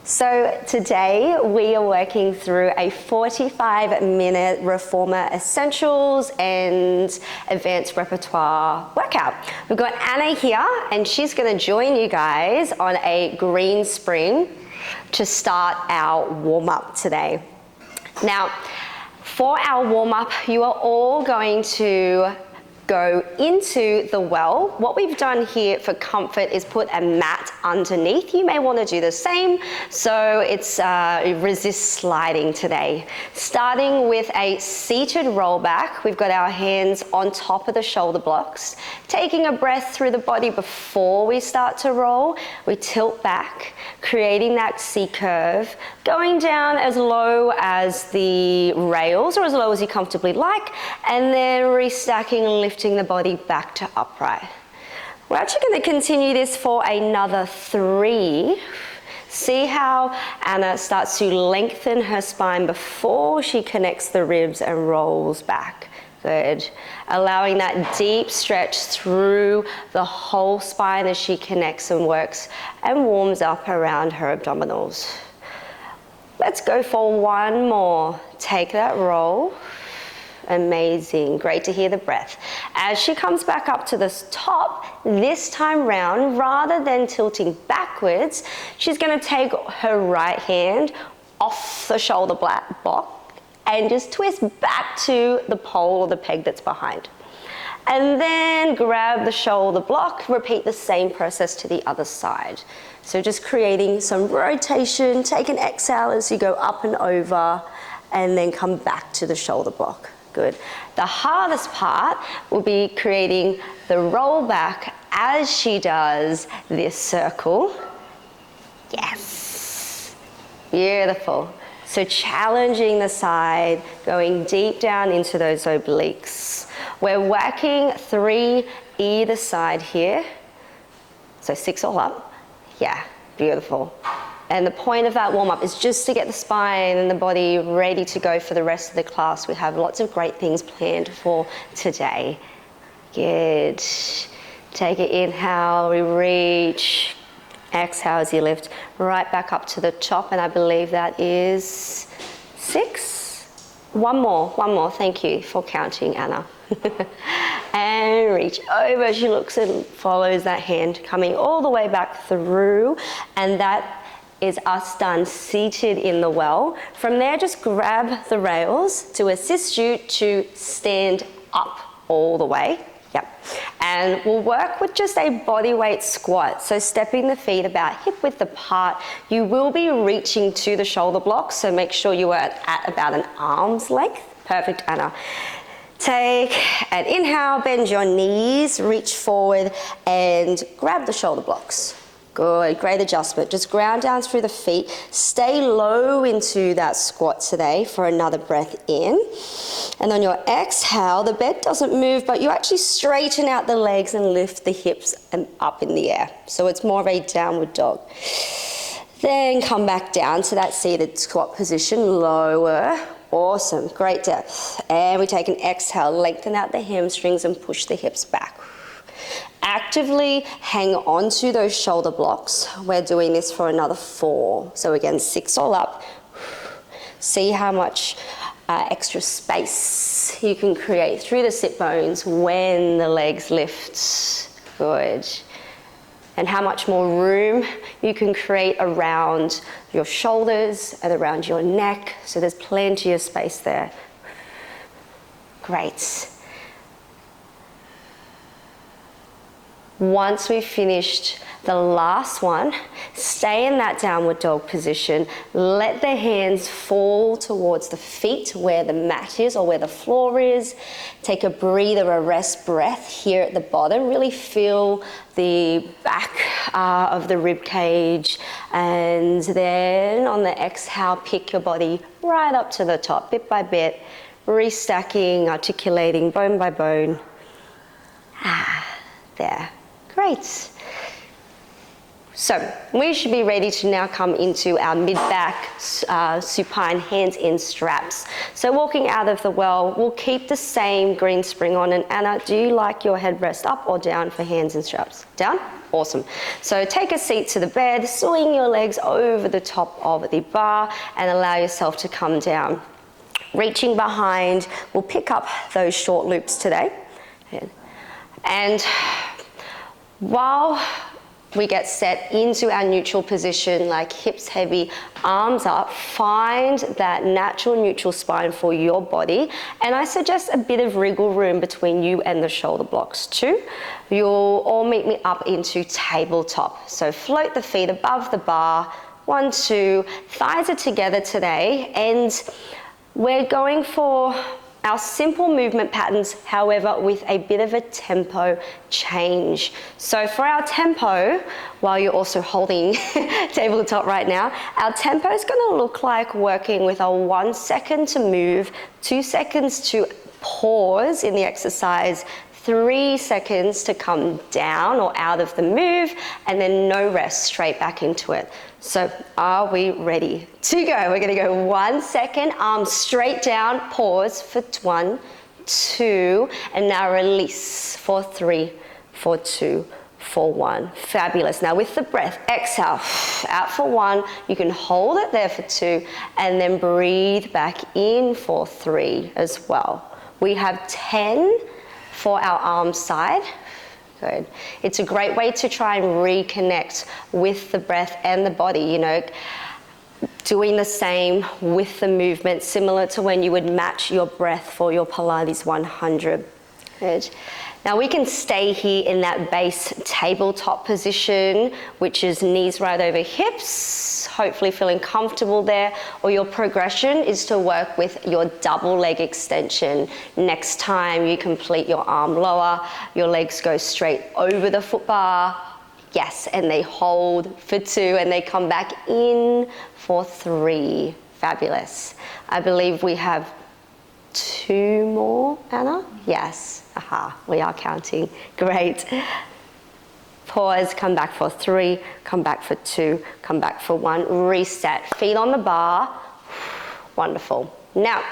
So today we are working through a 45-minute Reformer Essentials and Advanced Repertoire workout. We've got Anna here and she's going to join you guys on a green spring to start our warm-up today. Now, for our warm-up, you are all going to go into the well. What we've done here for comfort is put a mat underneath. You may want to do the same, so it's resist sliding today. Starting with a seated roll back, we've got our hands on top of the shoulder blocks. Taking a breath through the body before we start to roll, we tilt back, creating that C curve, going down as low as the rails or as low as you comfortably like, and then restacking and lifting the body back to upright. We're actually going to continue this for another 3. See how Anna starts to lengthen her spine before she connects the ribs and rolls back. Good. Allowing that deep stretch through the whole spine as she connects and works and warms up around her abdominals. Let's go for one more. Take that roll. Amazing. Great to hear the breath. As she comes back up to the top, this time round, rather than tilting backwards, she's going to take her right hand off the shoulder block and just twist back to the pole or the peg that's behind. And then grab the shoulder block, repeat the same process to the other side. So just creating some rotation, take an exhale as you go up and over, and then come back to the shoulder block. Good. The hardest part will be creating the roll back as she does this circle. Yes. Beautiful. So challenging the side, going deep down into those obliques. We're whacking 3 either side here. So 6 all up. Yeah, beautiful. And the point of that warm-up is just to get the spine and the body ready to go for the rest of the class. We have lots of great things planned for today. Good. Take an inhale, we reach. Exhale as you lift right back up to the top, and I believe that is 6. One more. Thank you for counting, Anna. And reach over. She looks and follows that hand coming all the way back through, and that is us done seated in the well. From there, just grab the rails to assist you to stand up all the way. Yep. And we'll work with just a body weight squat. So stepping the feet about hip width apart. You will be reaching to the shoulder blocks, so make sure you are at about an arm's length. Perfect, Anna. Take an inhale, bend your knees, reach forward and grab the shoulder blocks. Good, great adjustment. Just ground down through the feet. Stay low into that squat today for another breath in. And on your exhale, the bed doesn't move, but you actually straighten out the legs and lift the hips and up in the air. So it's more of a downward dog. Then come back down to that seated squat position, lower. Awesome, great depth. And we take an exhale, lengthen out the hamstrings and push the hips back. Actively hang on to those shoulder blocks. We're doing this for another 4. So again, 6 all up. See how much extra space you can create through the sit bones when the legs lift. Good. And how much more room you can create around your shoulders and around your neck. So there's plenty of space there. Great. Once we've finished the last one, stay in that downward dog position. Let the hands fall towards the feet where the mat is or where the floor is. Take a breather, a rest breath here at the bottom. Really feel the back of the rib cage. And then on the exhale, pick your body right up to the top, bit by bit, restacking, articulating bone by bone. There. Great. So we should be ready to now come into our mid-back supine hands in straps. So walking out of the well, we'll keep the same green spring on. And Anna, do you like your headrest up or down for hands in straps? Down? Awesome. So take a seat to the bed, swing your legs over the top of the bar and allow yourself to come down. Reaching behind, we'll pick up those short loops today. And while we get set into our neutral position, like hips heavy, arms up, find that natural neutral spine for your body. And I suggest a bit of wriggle room between you and the shoulder blocks too. You'll all meet me up into tabletop. So float the feet above the bar, 1, 2, thighs are together today. And we're going for our simple movement patterns, however, with a bit of a tempo change. So for our tempo, while you're also holding tabletop right now, our tempo is gonna look like working with a 1 second to move, 2 seconds to pause in the exercise, 3 seconds to come down or out of the move, and then no rest, straight back into it. So are we ready to go? We're gonna go 1 second, arms straight down, pause for 1, 2, and now release for 3, for 2, for 1. Fabulous. Now with the breath, exhale, out for 1, you can hold it there for 2, and then breathe back in for 3 as well. We have 10 for our arm side. Good. It's a great way to try and reconnect with the breath and the body, you know, doing the same with the movement, similar to when you would match your breath for your Pilates 100. Good. Now we can stay here in that base tabletop position, which is knees right over hips, hopefully feeling comfortable there, or your progression is to work with your double leg extension. Next time you complete your arm lower, your legs go straight over the foot bar, yes, and they hold for 2 and they come back in for 3. Fabulous. I believe we have 2 more, Anna? Yes. Aha, we are counting. Great. Pause, come back for 3, come back for 2, come back for 1. Reset. Feet on the bar. Wonderful. Now,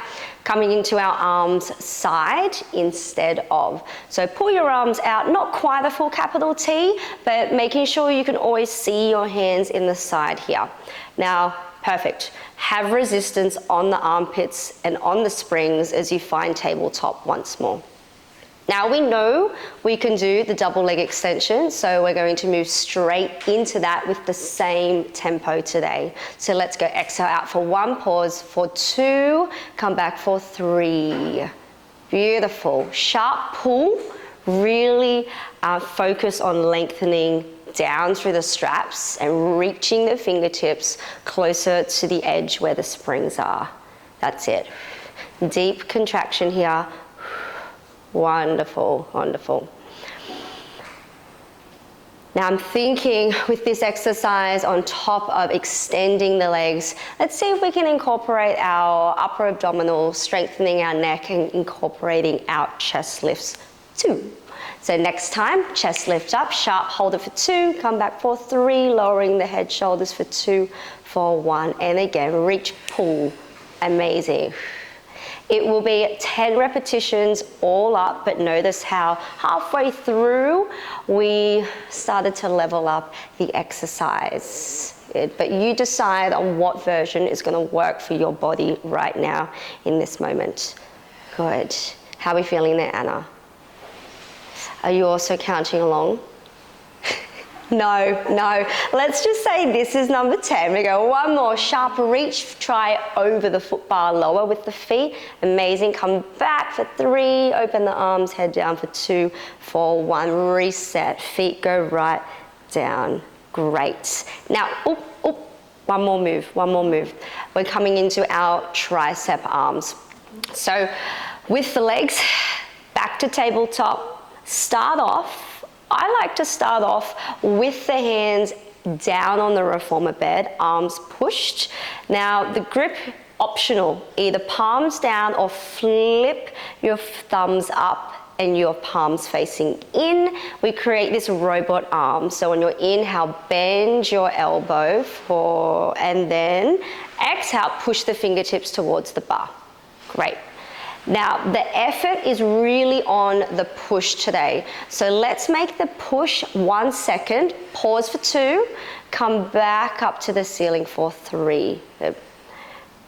coming into our arms side instead of. So pull your arms out, not quite a full capital T, but making sure you can always see your hands in the side here. Now, perfect. Have resistance on the armpits and on the springs as you find tabletop once more. Now we know we can do the double leg extension, so we're going to move straight into that with the same tempo today. So let's go. Exhale out for 1, pause for 2, come back for 3. Beautiful. Sharp pull, really focus on lengthening down through the straps and reaching the fingertips closer to the edge where the springs are. That's it. Deep contraction here. Wonderful, wonderful. Now I'm thinking with this exercise on top of extending the legs, let's see if we can incorporate our upper abdominal, strengthening our neck and incorporating our chest lifts too. So next time, chest lift up, sharp, hold it for 2, come back for 3, lowering the head, shoulders for 2, for 1, and again, reach, pull, amazing. It will be 10 repetitions all up, but notice how halfway through we started to level up the exercise. But you decide on what version is going to work for your body right now in this moment. Good. How are we feeling there, Anna? Are you also counting along? No. Let's just say this is number 10. We go 1 more, sharp reach, try over the foot bar lower with the feet. Amazing, come back for 3, open the arms, head down for 2, for 1, reset, feet go right down. Great. Now, one more move. We're coming into our tricep arms. So with the legs, back to tabletop, start off. I like to start off with the hands down on the reformer bed, arms pushed. Now the grip, optional, either palms down or flip your thumbs up and your palms facing in, we create this robot arm. So on your inhale, bend your elbow and then exhale, push the fingertips towards the bar. Great. Now, the effort is really on the push today. So let's make the push 1 second, pause for 2, come back up to the ceiling for 3.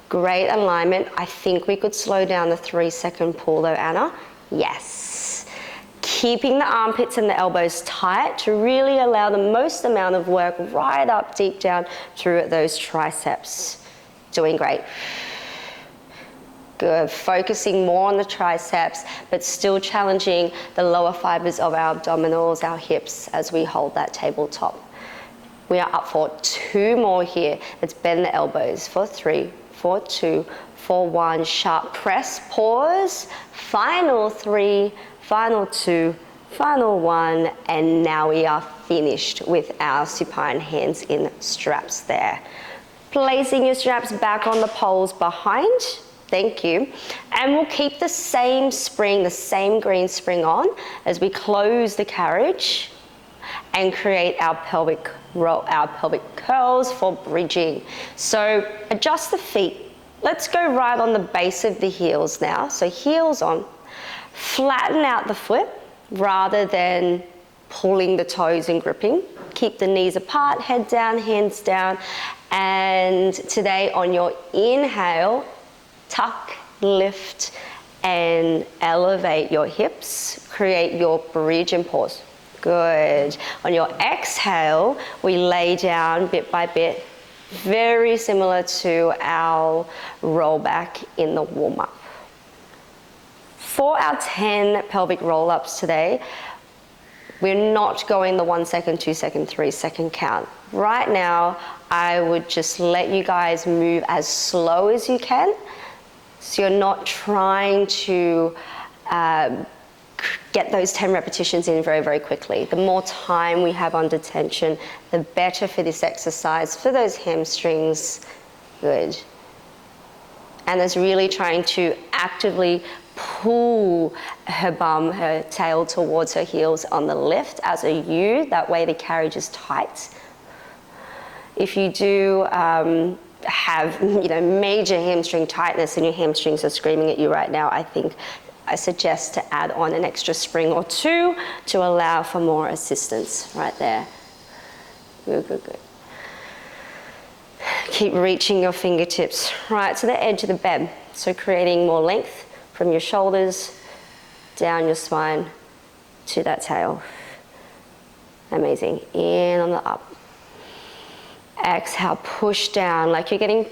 Great alignment. I think we could slow down the 3-second pull though, Anna. Yes. Keeping the armpits and the elbows tight to really allow the most amount of work right up deep down through those triceps. Doing great. Good. Focusing more on the triceps, but still challenging the lower fibers of our abdominals, our hips, as we hold that tabletop. We are up for 2 more here. Let's bend the elbows for 3, for 2, for 1. Sharp press, pause. Final 3, final 2, final 1. And now we are finished with our supine hands in straps there. Placing your straps back on the poles behind. Thank you. And we'll keep the same spring, the same green spring on as we close the carriage and create our pelvic roll, our pelvic curls for bridging. So adjust the feet. Let's go right on the base of the heels now. So heels on. Flatten out the foot rather than pulling the toes and gripping. Keep the knees apart, head down, hands down. And today on your inhale, tuck, lift, and elevate your hips. Create your bridge and pause. Good. On your exhale, we lay down bit by bit, very similar to our rollback in the warm-up. For our 10 pelvic roll-ups today, we're not going the 1 second, 2 second, 3 second count. Right now, I would just let you guys move as slow as you can. So you're not trying to get those 10 repetitions in very, very quickly. The more time we have under tension, the better for this exercise, for those hamstrings. Good. Anna's really trying to actively pull her bum, her tail towards her heels on the lift as a U. That way the carriage is tight. If you do have major hamstring tightness and your hamstrings are screaming at you right now, I suggest to add on an extra spring or 2 to allow for more assistance right there. Good, good, good. Keep reaching your fingertips right to the edge of the bed. So creating more length from your shoulders, down your spine to that tail. Amazing. In on the up. Exhale, push down like you're getting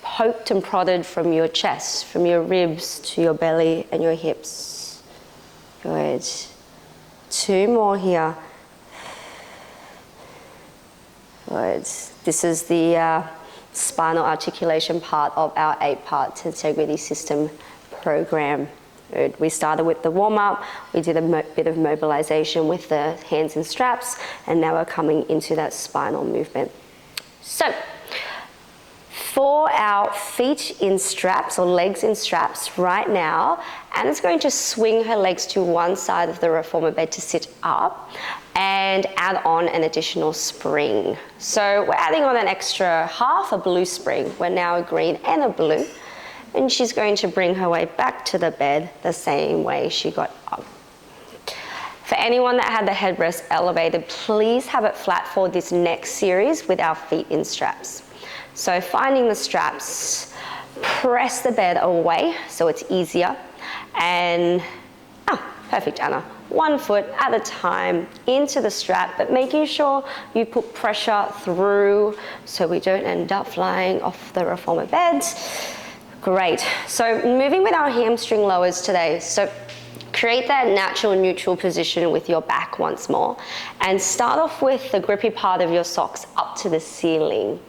poked and prodded from your chest, from your ribs to your belly and your hips. Good. 2 more here. Good. This is the spinal articulation part of our 8-part integrity system program. Good. We started with the warm-up, we did a bit of mobilization with the hands and straps, and now we're coming into that spinal movement. So, for our feet in straps or legs in straps right now, Anna's going to swing her legs to one side of the reformer bed to sit up and add on an additional spring. So we're adding on an extra half a blue spring. We're now a green and a blue. And she's going to bring her way back to the bed the same way she got up. For anyone that had the headrest elevated, please have it flat for this next series with our feet in straps. So finding the straps, press the bed away so it's easier. And, perfect, Anna. 1 foot at a time into the strap, but making sure you put pressure through so we don't end up flying off the reformer bed. Great. So moving with our hamstring lowers today. So create that natural neutral position with your back once more and start off with the grippy part of your socks up to the ceiling.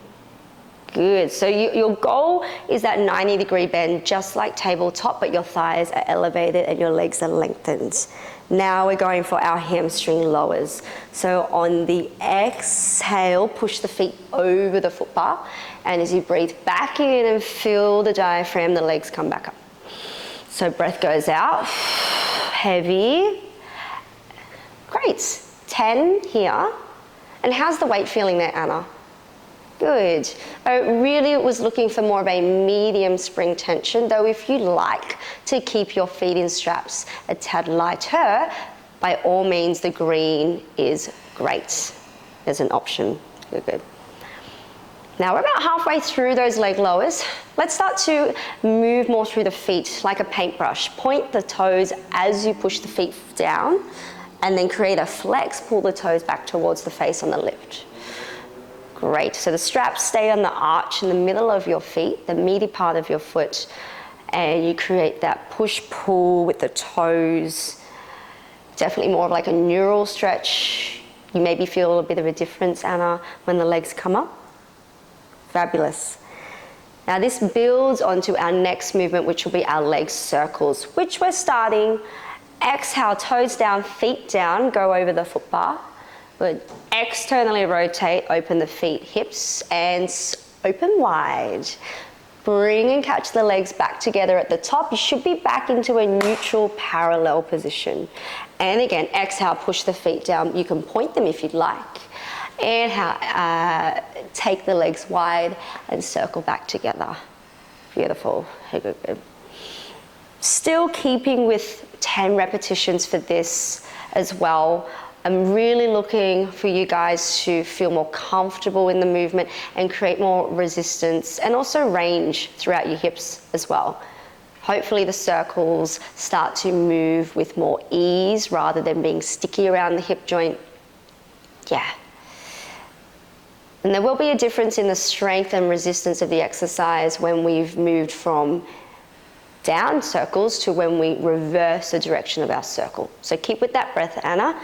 Good. So your goal is that 90-degree bend, just like tabletop, but your thighs are elevated and your legs are lengthened. Now we're going for our hamstring lowers. So on the exhale, push the feet over the foot bar. And as you breathe back in and feel the diaphragm, the legs come back up. So breath goes out, heavy. Great. 10 here. And how's the weight feeling there, Anna? Good. Really was looking for more of a medium spring tension, though if you like to keep your feet in straps a tad lighter, by all means the green is great as an option. Good. Now we're about halfway through those leg lowers. Let's start to move more through the feet like a paintbrush. Point the toes as you push the feet down, and then create a flex, pull the toes back towards the face on the lift. Great, so the straps stay on the arch in the middle of your feet, the meaty part of your foot, and you create that push-pull with the toes. Definitely more of like a neural stretch. You maybe feel a bit of a difference, Anna, when the legs come up. Fabulous. Now this builds onto our next movement, which will be our leg circles, which we're starting. Exhale, toes down, feet down, go over the foot bar. Good. Externally rotate, open the feet, hips, and open wide. Bring and catch the legs back together at the top. You should be back into a neutral parallel position. And again, exhale, push the feet down. You can point them if you'd like. Inhale, take the legs wide and circle back together. Beautiful. Good. Still keeping with 10 repetitions for this as well. I'm really looking for you guys to feel more comfortable in the movement and create more resistance and also range throughout your hips as well. Hopefully the circles start to move with more ease rather than being sticky around the hip joint. Yeah. And there will be a difference in the strength and resistance of the exercise when we've moved from down circles to when we reverse the direction of our circle. So keep with that breath, Anna.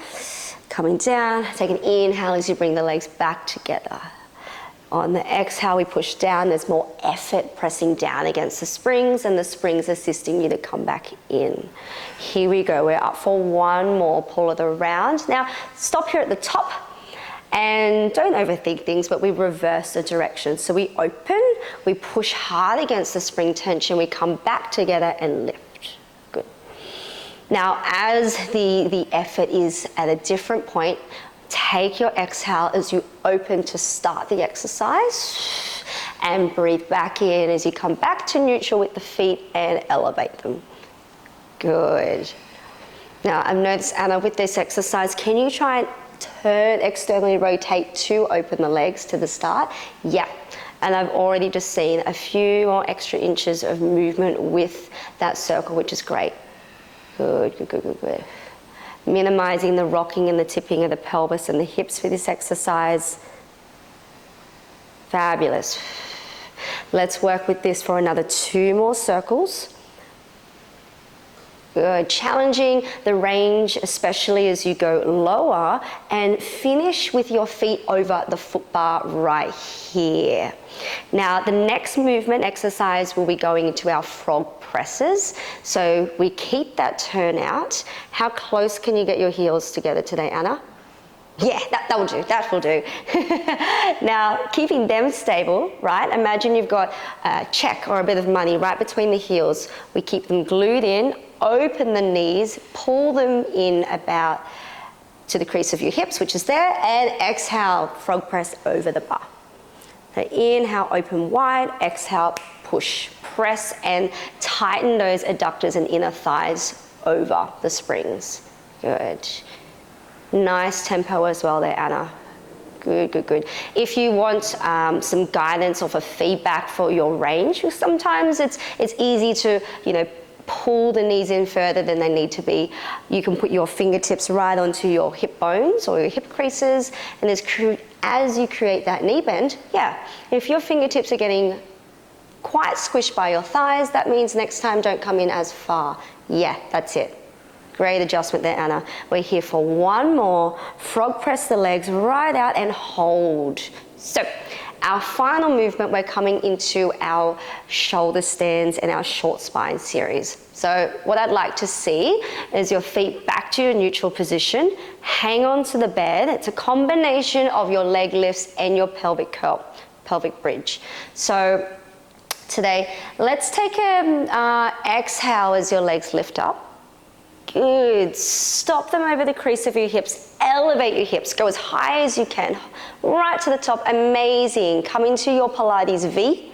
Coming down, take an inhale as you bring the legs back together. On the exhale, we push down. There's more effort pressing down against the springs, and the springs assisting you to come back in. Here we go. We're up for one more pull of the round. Now, stop here at the top. And don't overthink things, but we reverse the direction. So we open, we push hard against the spring tension, we come back together and lift. Good. Now, as the effort is at a different point, take your exhale as you open to start the exercise and breathe back in as you come back to neutral with the feet and elevate them. Good. Now, I've noticed, Anna, with this exercise, can you try and turn, externally rotate to open the legs to the start? Yeah. And I've already just seen a few more extra inches of movement with that circle, which is great. Good. Minimizing the rocking and the tipping of the pelvis and the hips for this exercise. Fabulous. Let's work with this for another 2 more circles. Good. Challenging the range, especially as you go lower, and finish with your feet over the foot bar right here. Now, the next movement exercise will be going into our frog presses. So we keep that turn out. How close can you get your heels together today, Anna? Yeah, that will do, that will do. Now, keeping them stable, right? Imagine you've got a check or a bit of money right between the heels. We keep them glued in, open the knees, pull them in about to the crease of your hips, which is there, and exhale, frog press over the bar. So inhale, open wide, exhale, push, press, and tighten those adductors and inner thighs over the springs. Good. Nice tempo as well there, Anna. Good. If you want some guidance or for feedback for your range, sometimes it's easy to, pull the knees in further than they need to be. You can put your fingertips right onto your hip bones or your hip creases, and as you create that knee bend, if your fingertips are getting quite squished by your thighs, that means next time don't come in as far. Yeah, that's it. Great adjustment there, Anna. We're here for one more. Frog press the legs right out and hold. So our final movement, we're coming into our shoulder stands and our short spine series. So what I'd like to see is your feet back to your neutral position. Hang on to the bed. It's a combination of your leg lifts and your pelvic curl, pelvic bridge. So today, let's take an exhale as your legs lift up. Good. Stop them over the crease of your hips. Elevate your hips. Go as high as you can. Right to the top. Amazing. Come into your Pilates V.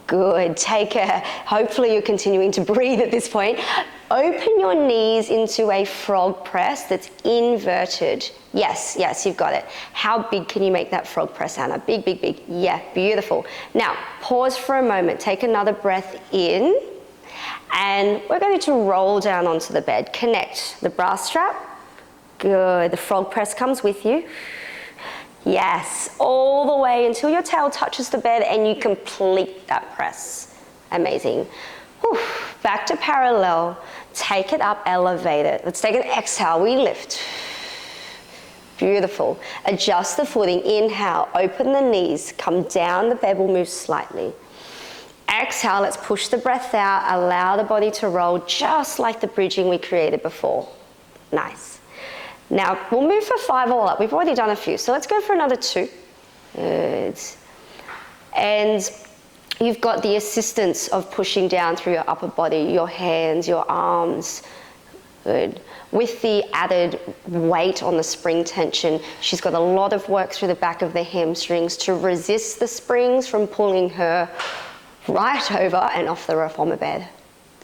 Good. Take care. Hopefully you're continuing to breathe at this point. Open your knees into a frog press that's inverted. Yes, yes, you've got it. How big can you make that frog press, Anna? Big, big, big. Yeah, beautiful. Now, pause for a moment. Take another breath in. And we're going to roll down onto the bed. Connect the bra strap. Good. The frog press comes with you. Yes, all the way until your tail touches the bed and you complete that press. Amazing. Whew. Back to parallel. Take it up, elevate it. Let's take an exhale. We lift. Beautiful. Adjust the footing. Inhale, open the knees. Come down, the bed will move slightly. Exhale, let's push the breath out. Allow the body to roll just like the bridging we created before. Nice. Now, we'll move for 5 all up. We've already done a few, so let's go for another 2. Good. And you've got the assistance of pushing down through your upper body, your hands, your arms. Good. With the added weight on the spring tension, she's got a lot of work through the back of the hamstrings to resist the springs from pulling her right over and off the reformer bed.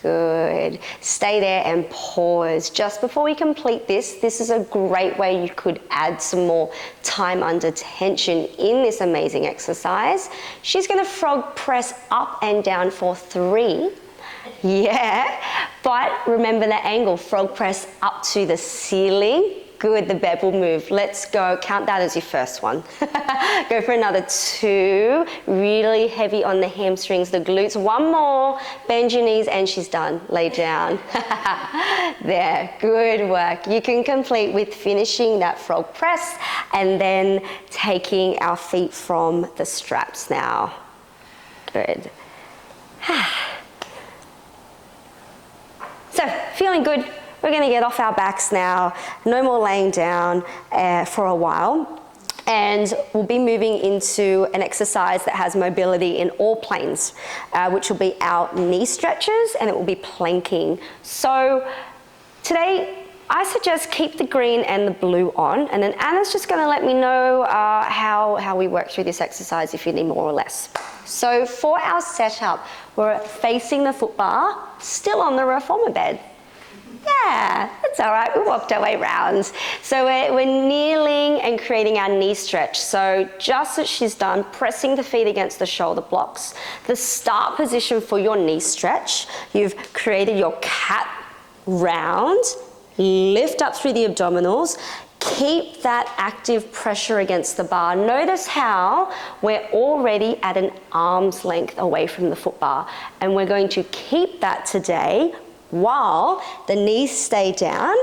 Good. Stay there and pause. Just before we complete this, this is a great way you could add some more time under tension in this amazing exercise. She's going to frog press up and down for 3. Yeah, but remember the angle, frog press up to the ceiling. Good, the bed will move. Let's go, count that as your first one. Go for another 2, really heavy on the hamstrings, the glutes. 1 more, bend your knees and she's done. Lay down. There, good work. You can complete with finishing that frog press and then taking our feet from the straps now. Good. So, feeling good. We're going to get off our backs now. No more laying down for a while. And we'll be moving into an exercise that has mobility in all planes, which will be our knee stretches and it will be planking. So today, I suggest keep the green and the blue on, and then Anna's just going to let me know how we work through this exercise if you need more or less. So for our setup, we're facing the foot bar, still on the reformer bed. Yeah, that's all right. We walked our way round. So we're kneeling and creating our knee stretch. So just as she's done, pressing the feet against the shoulder blocks. The start position for your knee stretch, you've created your cat round, lift up through the abdominals, keep that active pressure against the bar. Notice how we're already at an arm's length away from the foot bar, and we're going to keep that today while the knees stay down,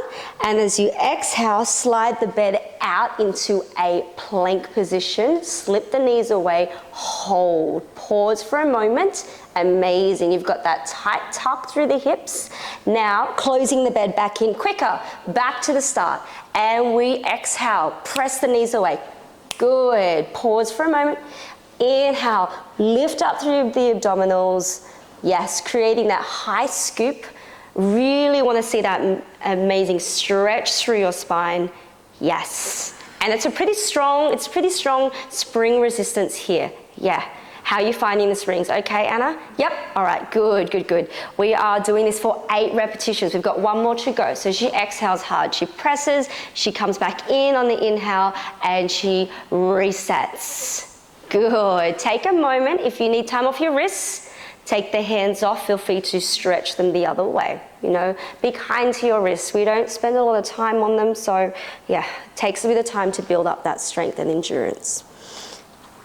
and as you exhale, slide the bed out into a plank position, slip the knees away, hold, pause for a moment. Amazing, you've got that tight tuck through the hips. Now closing the bed back in quicker, back to the start, and we exhale, press the knees away. Good, pause for a moment, inhale, lift up through the abdominals. Yes, creating that high scoop. Really want to see that amazing stretch through your spine. Yes. And it's pretty strong spring resistance here. Yeah. How are you finding the springs? Okay, Anna? Yep. All right. Good, good, good. We are doing this for 8 repetitions. We've got 1 more to go. So she exhales hard. She presses. She comes back in on the inhale and she resets. Good. Take a moment. If you need time off your wrists, take the hands off, feel free to stretch them the other way. You know, be kind to your wrists. We don't spend a lot of time on them, so yeah, it takes a bit of time to build up that strength and endurance.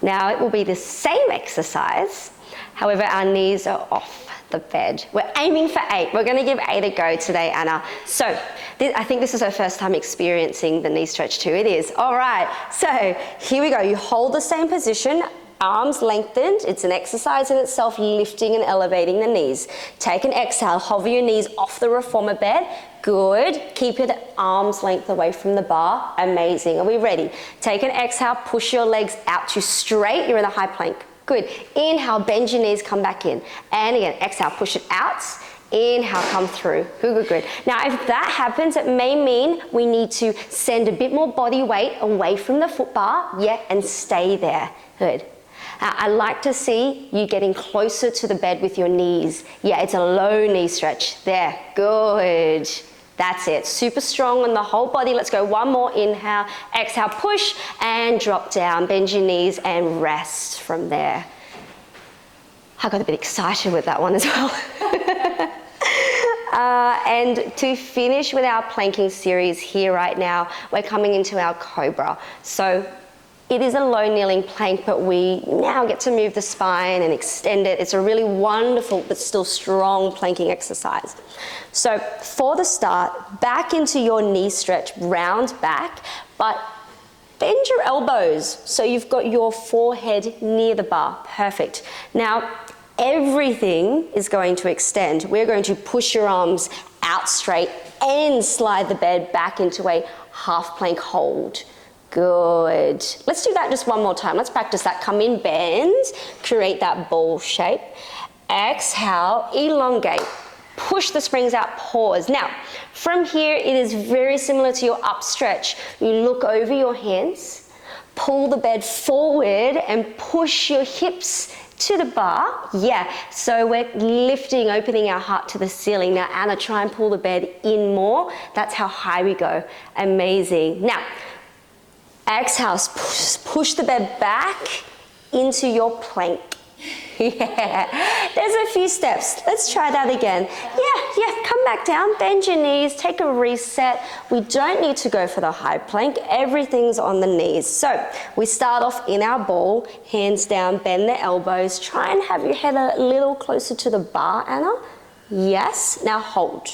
Now it will be the same exercise, however our knees are off the bed. We're aiming for 8. We're going to give 8 a go today, Anna. So I think this is her first time experiencing the knee stretch too. It is. All right, so here we go. You hold the same position, arms lengthened. It's an exercise in itself, lifting and elevating the knees. Take an exhale, hover your knees off the reformer bed. Good. Keep it at arm's length away from the bar. Amazing. Are we ready? Take an exhale, push your legs out to straight. You're in a high plank. Good. Inhale, bend your knees, come back in. And again, exhale, push it out. Inhale, come through. Good, good, good. Now, if that happens, it may mean we need to send a bit more body weight away from the foot bar, yeah, and stay there. Good. I like to see you getting closer to the bed with your knees. Yeah, it's a low knee stretch. There, good. That's it. Super strong on the whole body. Let's go one more. Inhale, exhale, push, and drop down. Bend your knees and rest from there. I got a bit excited with that one as well. And to finish with our planking series here right now, we're coming into our cobra. So it is a low kneeling plank, but we now get to move the spine and extend it. It's a really wonderful but still strong planking exercise. So for the start, back into your knee stretch, round back, but bend your elbows so you've got your forehead near the bar. Perfect. Now, everything is going to extend. We're going to push your arms out straight and slide the bed back into a half plank hold. Good. Let's do that just one more time. Let's practice that. Come in, bend, create that ball shape. Exhale, elongate. Push the springs out, pause. Now, from here, it is very similar to your up stretch. You look over your hands, pull the bed forward and push your hips to the bar. Yeah, so we're lifting, opening our heart to the ceiling. Now, Anna, try and pull the bed in more. That's how high we go. Amazing. Now, exhale, push the bed back into your plank. Yeah, there's a few steps. Let's try that again. Yeah, come back down, bend your knees, take a reset. We don't need to go for the high plank. Everything's on the knees. So we start off in our ball, hands down, bend the elbows. Try and have your head a little closer to the bar, Anna. Yes, now hold.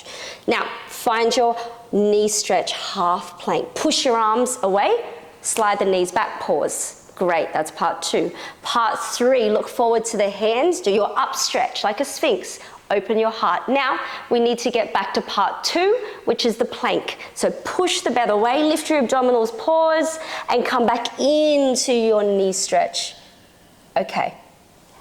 Now find your knee stretch, half plank. Push your arms away, slide the knees back, pause. Great, that's part 2. Part 3, look forward to the hands, do your up stretch like a sphinx. Open your heart. Now, we need to get back to part 2, which is the plank. So push the bed away, lift your abdominals, pause, and come back into your knee stretch. Okay,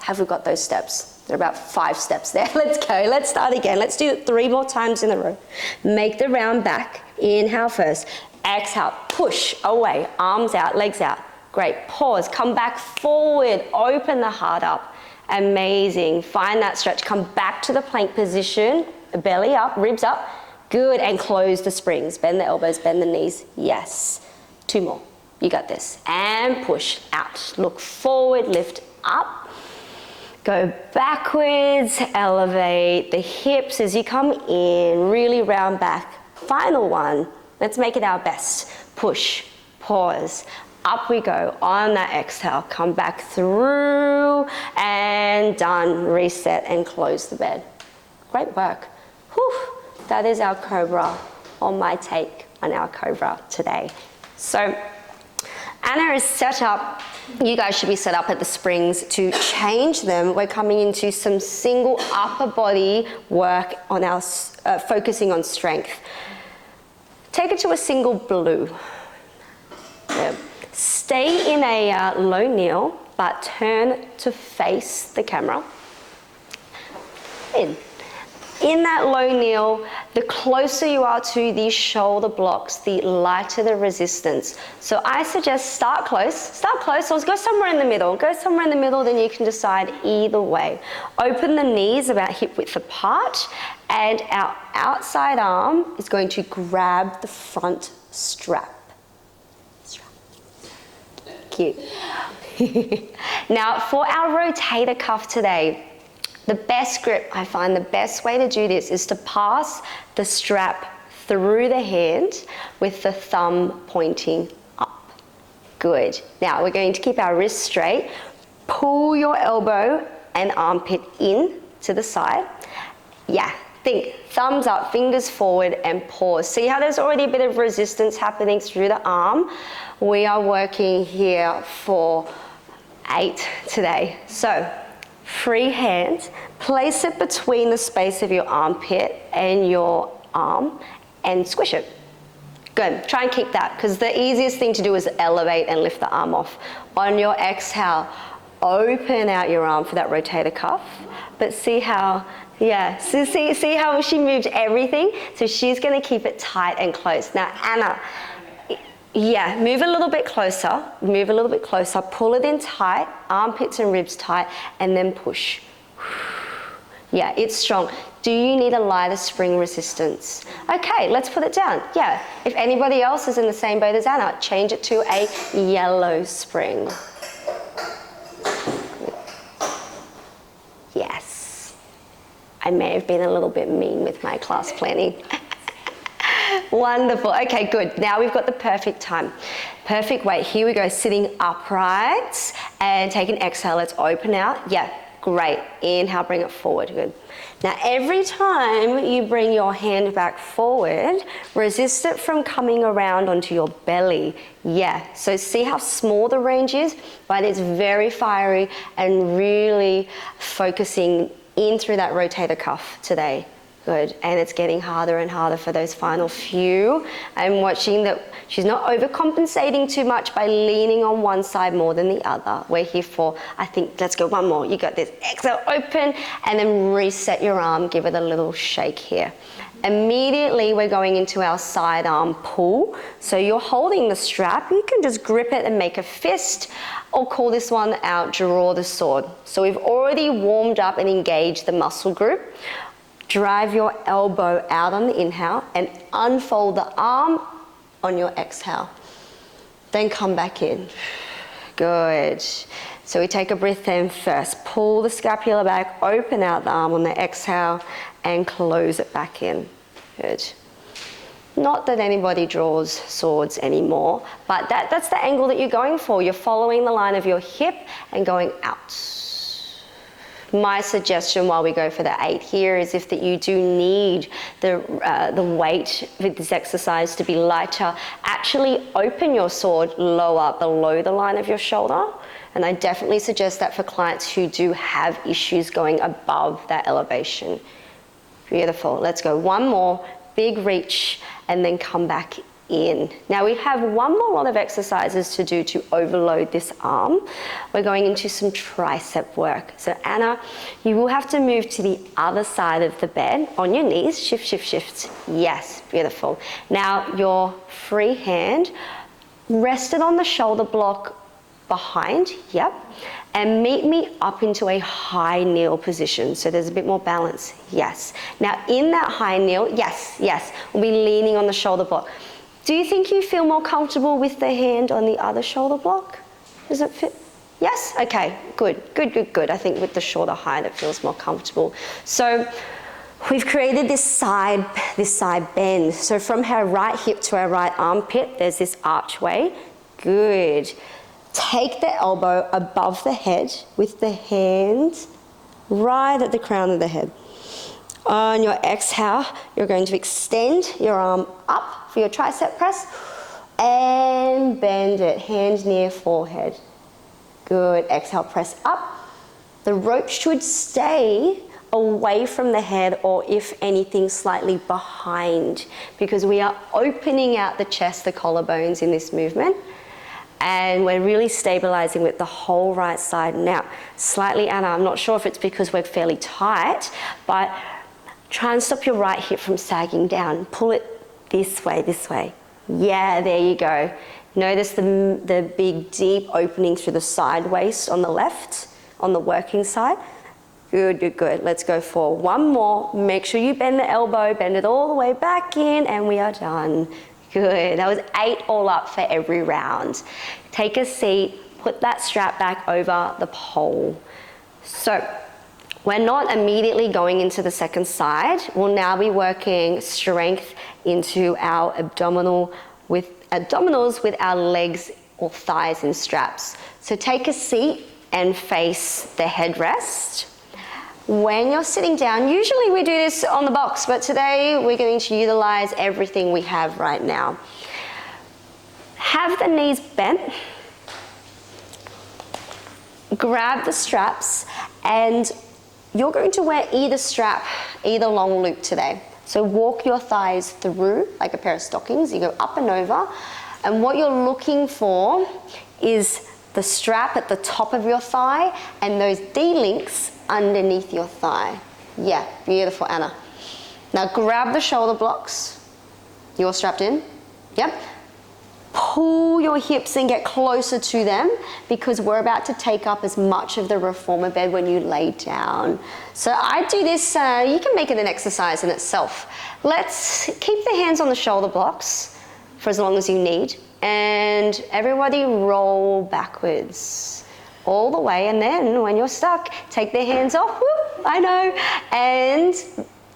have we got those steps? There are about 5 steps there. Let's go, let's start again. Let's do it 3 more times in a row. Make the round back, inhale first. Exhale, push away, arms out, legs out. Great, pause, come back forward, open the heart up. Amazing, find that stretch, come back to the plank position, belly up, ribs up. Good, and close the springs, bend the elbows, bend the knees. Yes, 2 more, you got this. And push out, look forward, lift up. Go backwards, elevate the hips as you come in, really round back. Final one, let's make it our best. Push, pause. Up we go on that exhale. Come back through and done. Reset and close the bed. Great work. Whew. That is our cobra, or my take on our cobra today. So Anna is set up. You guys should be set up at the springs to change them. We're coming into some single upper body work on our focusing on strength. Take it to a single blue. There. Stay in a low kneel, but turn to face the camera. In that low kneel, the closer you are to these shoulder blocks, the lighter the resistance. So I suggest start close, or go somewhere in the middle. Go somewhere in the middle, then you can decide either way. Open the knees about hip width apart, and our outside arm is going to grab the front strap. Cute. Now for our rotator cuff today, the best grip, I find the best way to do this is to pass the strap through the hand with the thumb pointing up. Good. Now we're going to keep our wrists straight. Pull your elbow and armpit in to the side. Yeah, think thumbs up, fingers forward, and pause. See how there's already a bit of resistance happening through the arm? We are working here for 8 today. So, free hand, place it between the space of your armpit and your arm and squish it. Good, try and keep that, because the easiest thing to do is elevate and lift the arm off. On your exhale, open out your arm for that rotator cuff. But see how, yeah, so see how she moved everything? So she's going to keep it tight and close. Now, Anna, yeah, move a little bit closer, pull it in tight, armpits and ribs tight, and then push. Yeah, it's strong. Do you need a lighter spring resistance? Okay, let's put it down. Yeah, if anybody else is in the same boat as Anna, change it to a yellow spring. Yes. I may have been a little bit mean with my class planning. Wonderful. Okay, good. Now we've got the perfect time. Perfect weight. Here we go. Sitting upright and take an exhale. Let's open out. Yeah, great. Inhale, bring it forward. Good. Now every time you bring your hand back forward, resist it from coming around onto your belly. Yeah, so see how small the range is, but it's very fiery and really focusing in through that rotator cuff today. Good, and it's getting harder and harder for those final few. I'm watching that she's not overcompensating too much by leaning on one side more than the other. We're here for, I think, let's go one more. You got this. Exhale, open, and then reset your arm. Give it a little shake here. Immediately, we're going into our side arm pull. So you're holding the strap. You can just grip it and make a fist, or call this one out, draw the sword. So we've already warmed up and engaged the muscle group. Drive your elbow out on the inhale and unfold the arm on your exhale. Then come back in. Good. So we take a breath in first. Pull the scapula back, open out the arm on the exhale, and close it back in. Good. Not that anybody draws swords anymore, but that's the angle that you're going for. You're following the line of your hip and going out. My suggestion while we go for the 8 here is if that you do need the weight with this exercise to be lighter, actually open your sword lower below the line of your shoulder. And I definitely suggest that for clients who do have issues going above that elevation. Beautiful. Let's go one more, big reach, and then come back in. Now we have one more lot of exercises to do to overload this arm. We're going into some tricep work. So Anna, you will have to move to the other side of the bed on your knees. Shift, shift, shift. Yes, beautiful. Now your free hand rested on the shoulder block behind, yep, and meet me up into a high kneel position. So there's a bit more balance, yes. Now in that high kneel, yes, we'll be leaning on the shoulder block. Do you think you feel more comfortable with the hand on the other shoulder block? Does it fit? Yes? Okay, good. I think with the shorter height it feels more comfortable. So we've created this side bend. So from her right hip to her right armpit, there's this archway. Good. Take the elbow above the head with the hand right at the crown of the head. On your exhale, you're going to extend your arm up for your tricep press and bend it, hand near forehead. Good, exhale, press up. The rope should stay away from the head, or if anything, slightly behind, because we are opening out the chest, the collarbones in this movement. And we're really stabilizing with the whole right side. Now, slightly, Anna, I'm not sure if it's because we're fairly tight, but try and stop your right hip from sagging down. Pull it this way. Yeah, there you go. Notice the big, deep opening through the side waist on the left, on the working side. Good. Let's go for one more. Make sure you bend the elbow, bend it all the way back in, and we are done. Good. That was 8 all up for every round. Take a seat, put that strap back over the pole. So we're not immediately going into the second side. We'll now be working strength into our abdominals with our legs or thighs in straps. So take a seat and face the headrest. When you're sitting down, usually we do this on the box, but today we're going to utilize everything we have right now. Have the knees bent. Grab the straps, and you're going to wear either strap, either long loop today. So walk your thighs through like a pair of stockings. You go up and over, and what you're looking for is the strap at the top of your thigh and those D-links underneath your thigh. Yeah, beautiful, Anna. Now grab the shoulder blocks. You're strapped in? Yep. Pull your hips and get closer to them because we're about to take up as much of the reformer bed when you lay down. So I do this, you can make it an exercise in itself. Let's keep the hands on the shoulder blocks for as long as you need. And everybody roll backwards all the way. And then when you're stuck, take the hands off. Whoop, I know. And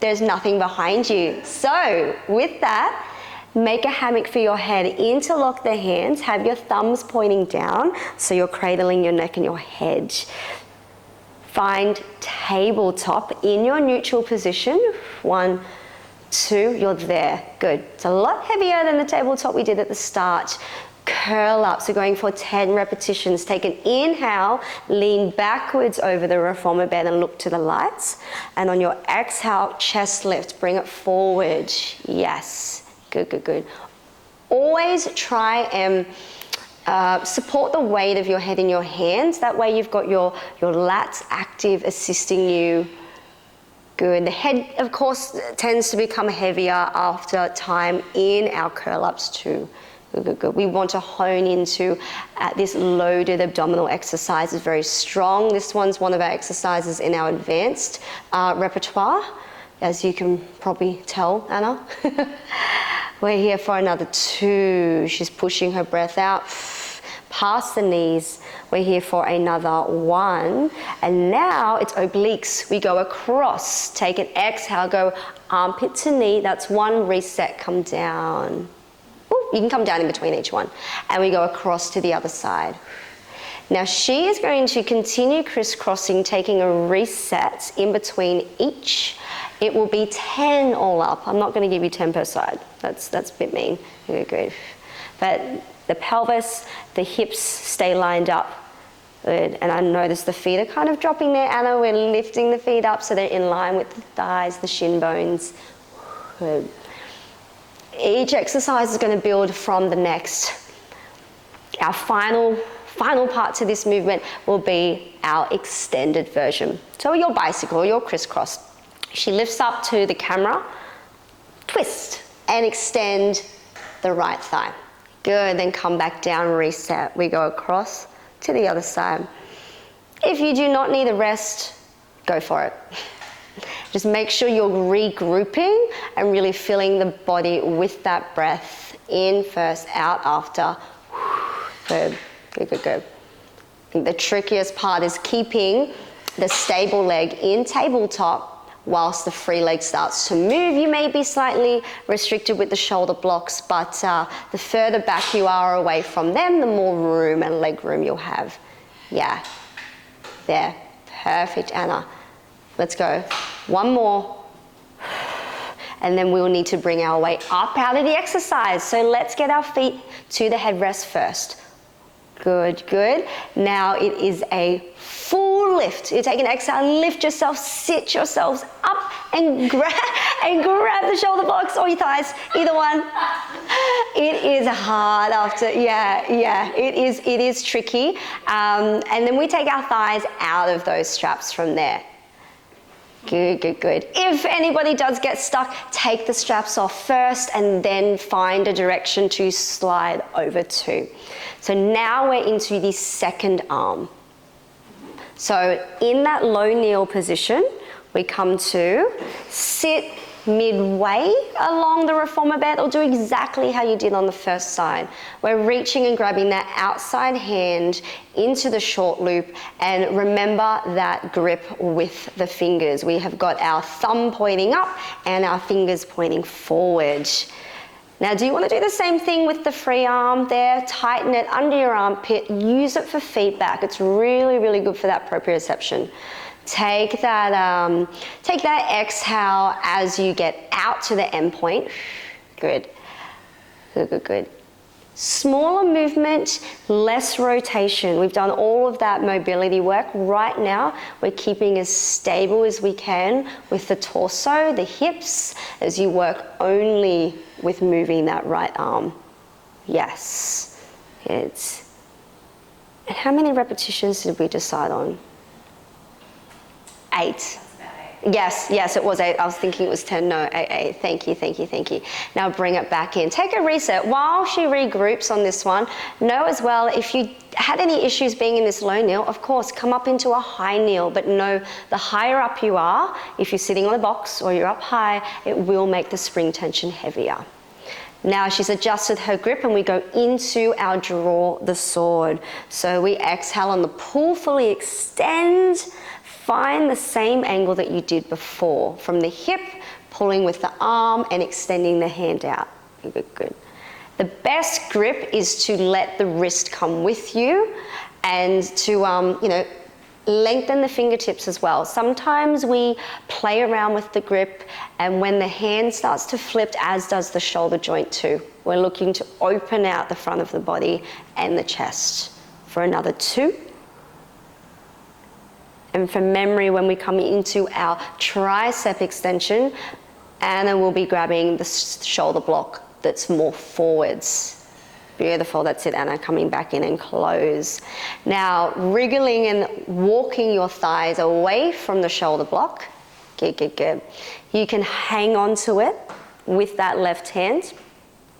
there's nothing behind you. So with that, make a hammock for your head. Interlock the hands. Have your thumbs pointing down so you're cradling your neck and your head. Find tabletop in your neutral position. 1, 2, you're there. Good. It's a lot heavier than the tabletop we did at the start. Curl up. So going for 10 repetitions. Take an inhale, lean backwards over the reformer bed and look to the lights. And on your exhale, chest lift. Bring it forward. Yes. Good, good, good. Always try and support the weight of your head in your hands. That way you've got your lats active, assisting you. Good. The head, of course, tends to become heavier after time in our curl-ups too. Good, good, good. We want to hone into this loaded abdominal exercise. Is very strong. This one's one of our exercises in our advanced repertoire, as you can probably tell, Anna. We're here for another 2. She's pushing her breath out past the knees. We're here for another 1. And now it's obliques. We go across. Take an exhale, go armpit to knee. That's 1 reset, come down. Ooh, you can come down in between each one. And we go across to the other side. Now she is going to continue crisscrossing, taking a reset in between each. It will be 10 all up. I'm not going to give you 10 per side. That's a bit mean. Good. But the pelvis, the hips stay lined up. Good. And I notice the feet are kind of dropping there, Anna. We're lifting the feet up so they're in line with the thighs, the shin bones. Good. Each exercise is going to build from the next. Our final part to this movement will be our extended version. So your bicycle, your crisscross. She lifts up to the camera, twist, and extend the right thigh. Good, then come back down, reset. We go across to the other side. If you do not need a rest, go for it. Just make sure you're regrouping and really filling the body with that breath. In first, out after. Good, good, good, good. I think the trickiest part is keeping the stable leg in tabletop whilst the free leg starts to move. You may be slightly restricted with the shoulder blocks, but the further back you are away from them, the more room and leg room you'll have. Yeah, there, perfect, Anna. Let's go, 1 more. And then we'll need to bring our weight up out of the exercise. So let's get our feet to the headrest first. Good, good. Now it is a full lift. You take an exhale, lift yourself, sit yourselves up and grab the shoulder blocks or your thighs, either one. It is hard after, it is tricky. And then we take our thighs out of those straps from there. Good, good, good. If anybody does get stuck, take the straps off first and then find a direction to slide over to. So now we're into the second arm. So in that low kneel position, we come to sit midway along the reformer bed, or do exactly how you did on the first side. We're reaching and grabbing that outside hand into the short loop, and remember that grip with the fingers. We have got our thumb pointing up and our fingers pointing forward. Now, do you want to do the same thing with the free arm there? Tighten it under your armpit, use it for feedback. It's really, really good for that proprioception. Take that exhale as you get out to the end point. Good, good, good, good. Smaller movement, less rotation. We've done all of that mobility work. Right now, we're keeping as stable as we can with the torso, the hips, as you work only with moving that right arm. Yes, it's And how many repetitions did we decide on? 8. Yes, it was 8. I was thinking it was 10. No, 8. Thank you. Now bring it back in. Take a reset. While she regroups on this one, know as well, if you had any issues being in this low kneel, of course, come up into a high kneel. But know the higher up you are, if you're sitting on a box or you're up high, it will make the spring tension heavier. Now she's adjusted her grip and we go into our draw the sword. So we exhale on the pull, fully extend. Find the same angle that you did before, from the hip, pulling with the arm and extending the hand out. Good. The best grip is to let the wrist come with you and to, lengthen the fingertips as well. Sometimes we play around with the grip, and when the hand starts to flip, as does the shoulder joint too, we're looking to open out the front of the body and the chest. For another 2. And from memory, when we come into our tricep extension, Anna will be grabbing the shoulder block that's more forwards. Beautiful, that's it, Anna, coming back in and close. Now, wriggling and walking your thighs away from the shoulder block. Good. You can hang on to it with that left hand.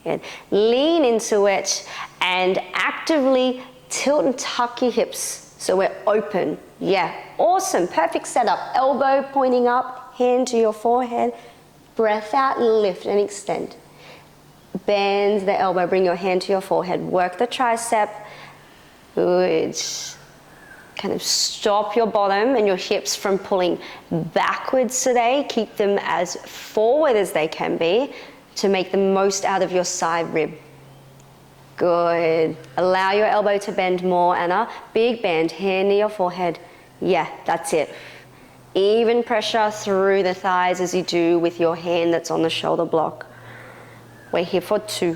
Good. Lean into it and actively tilt and tuck your hips so we're open. Yeah, awesome, perfect setup. Elbow pointing up, hand to your forehead. Breath out, lift and extend. Bend the elbow, bring your hand to your forehead. Work the tricep. Good. Kind of stop your bottom and your hips from pulling backwards today. Keep them as forward as they can be to make the most out of your side rib. Good. Allow your elbow to bend more, Anna. Big bend, hand near your forehead. Yeah, that's it. Even pressure through the thighs as you do with your hand that's on the shoulder block. We're here for 2.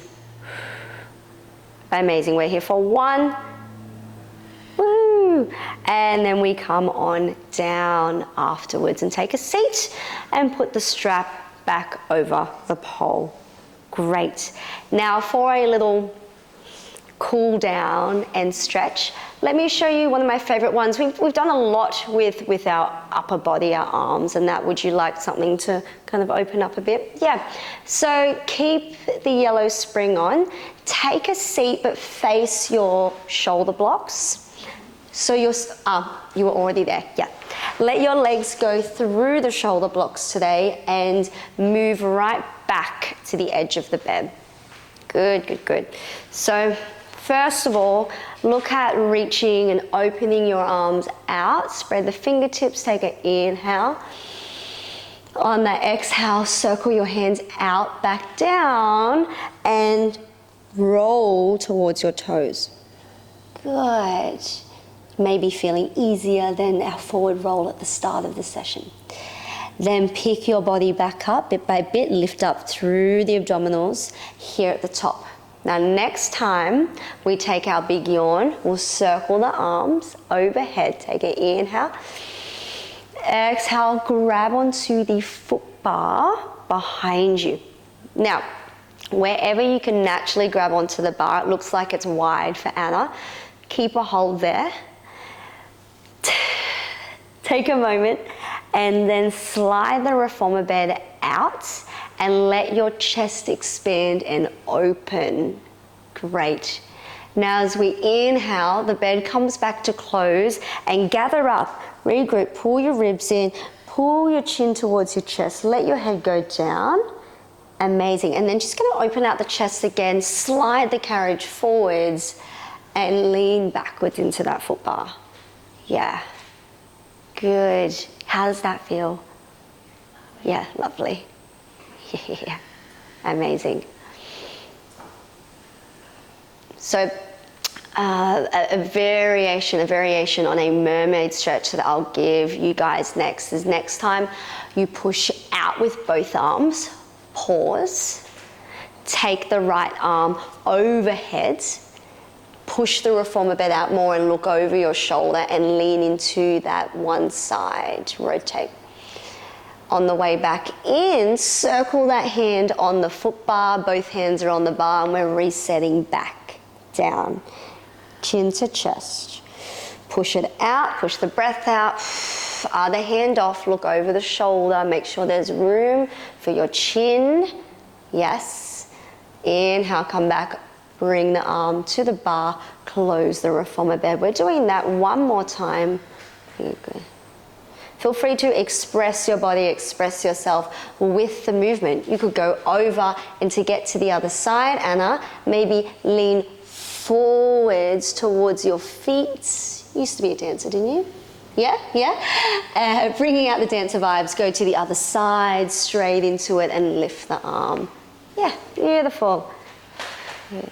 Amazing. We're here for 1. Woo! And then we come on down afterwards and take a seat and put the strap back over the pole. Great. Now for a little cool down and stretch, let me show you one of my favorite ones. We've done a lot with our upper body, our arms and that. Would you like something to kind of open up a bit? Yeah. So keep the yellow spring on. Take a seat but face your shoulder blocks. So you were already there. Yeah. Let your legs go through the shoulder blocks today and move right back to the edge of the bed. Good. So first of all, look at reaching and opening your arms out. Spread the fingertips, take an inhale. On that exhale, circle your hands out, back down, and roll towards your toes. Good. Maybe feeling easier than our forward roll at the start of the session. Then pick your body back up bit by bit, lift up through the abdominals here at the top. Now next time we take our big yawn, we'll circle the arms overhead. Take an inhale. Exhale, grab onto the foot bar behind you. Now, wherever you can naturally grab onto the bar, it looks like it's wide for Anna. Keep a hold there. Take a moment and then slide the reformer bed out and let your chest expand and open. Great. Now as we inhale, the bed comes back to close and gather up, regroup, pull your ribs in, pull your chin towards your chest, let your head go down. Amazing. And then just gonna open out the chest again, slide the carriage forwards and lean backwards into that foot bar. Yeah. Good. How does that feel? Yeah, lovely. Yeah, amazing. So a variation on a mermaid stretch that I'll give you guys next is next time you push out with both arms, pause, take the right arm overhead, push the reformer bed out more and look over your shoulder and lean into that one side, rotate. On the way back in, circle that hand on the foot bar, both hands are on the bar and we're resetting back down. Chin to chest. Push it out, push the breath out. Other hand off, look over the shoulder. Make sure there's room for your chin. Yes. Inhale, come back. Bring the arm to the bar. Close the reformer bed. We're doing that one more time. Good. Feel free to express your body, express yourself with the movement. You could go over and to get to the other side, Anna, maybe lean forwards towards your feet. You used to be a dancer, didn't you? Yeah? Bringing out the dancer vibes, go to the other side, straight into it and lift the arm. Yeah, beautiful. Yeah.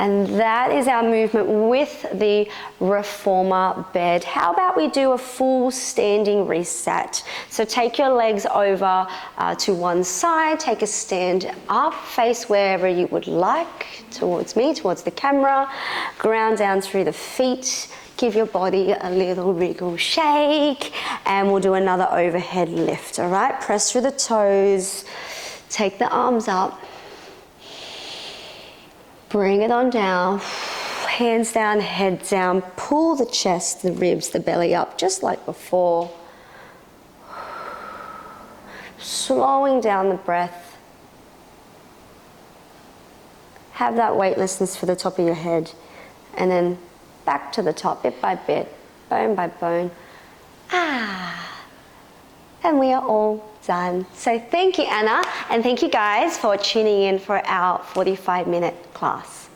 And that is our movement with the reformer bed. How about we do a full standing reset? So take your legs over to one side, take a stand up, face wherever you would like, towards me, towards the camera, ground down through the feet, give your body a little wriggle shake, and we'll do another overhead lift, all right? Press through the toes, take the arms up, bring it on down, hands down, head down, pull the chest, the ribs, the belly up, just like before. Slowing down the breath. Have that weightlessness for the top of your head, and then back to the top, bit by bit, bone by bone. And we are all done. So thank you, Anna, and thank you guys for tuning in for our 45-minute class.